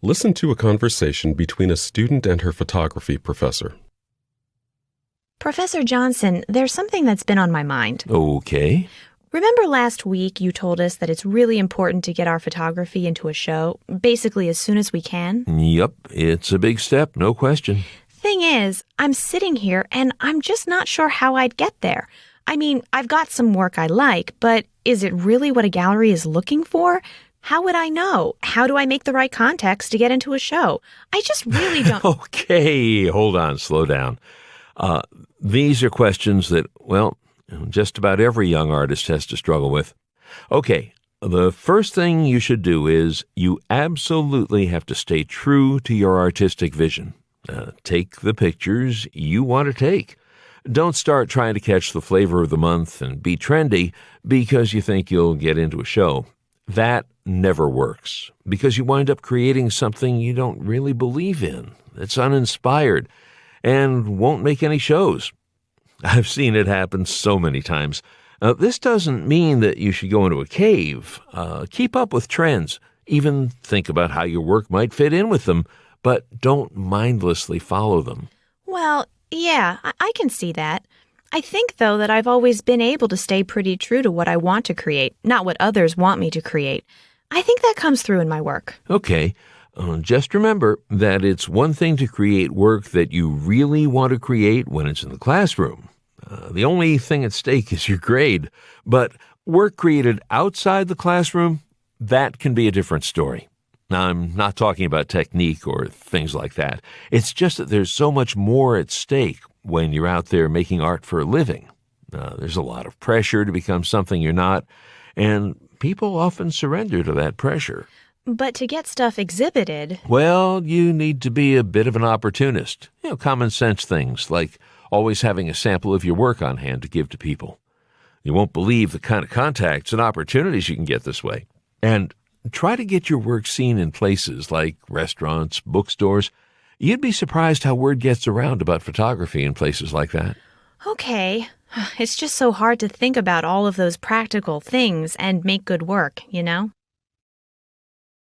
Listen to a conversation between a student and her photography professor. Professor Johnson, there's something that's been on my mind. Okay. Remember last week you told us that it's really important to get our photography into a show, basically as soon as we can? Yep, it's a big step, no question. Thing is, I'm sitting here and I'm just not sure how I'd get there. I mean, I've got some work I like, but is it really what a gallery is looking for? How would I know? How do I make the right contacts to get into a show? I just really don't... Okay, hold on, slow down. These are questions that, well, just about every young artist has to struggle with. Okay, the first thing you should do is you absolutely have to stay true to your artistic vision. Take the pictures you want to take. Don't start trying to catch the flavor of the month and be trendy because you think you'll get into a show. That never works because you wind up creating something you don't really believe in. It's uninspired and won't make any shows. I've seen it happen so many times. This doesn't mean that you should go into a cave. Keep up with trends. Even think about how your work might fit in with them, but don't mindlessly follow them. Well, yeah, I can see that. I think, though, that I've always been able to stay pretty true to what I want to create, not what others want me to create. I think that comes through in my work. Okay. Just remember that it's one thing to create work that you really want to create when it's in the classroom. The only thing at stake is your grade. But work created outside the classroom, that can be a different story. Now, I'm not talking about technique or things like that. It's just that there's so much more at stake when you're out there making art for a living. There's a lot of pressure to become something you're not, and people often surrender to that pressure. But to get stuff exhibited... Well, you need to be a bit of an opportunist. Common sense things like always having a sample of your work on hand to give to people. You won't believe the kind of contacts and opportunities you can get this way. And try to get your work seen in places like restaurants, bookstores. You'd be surprised how word gets around about photography in places like that. Okay. It's just so hard to think about all of those practical things and make good work, you know?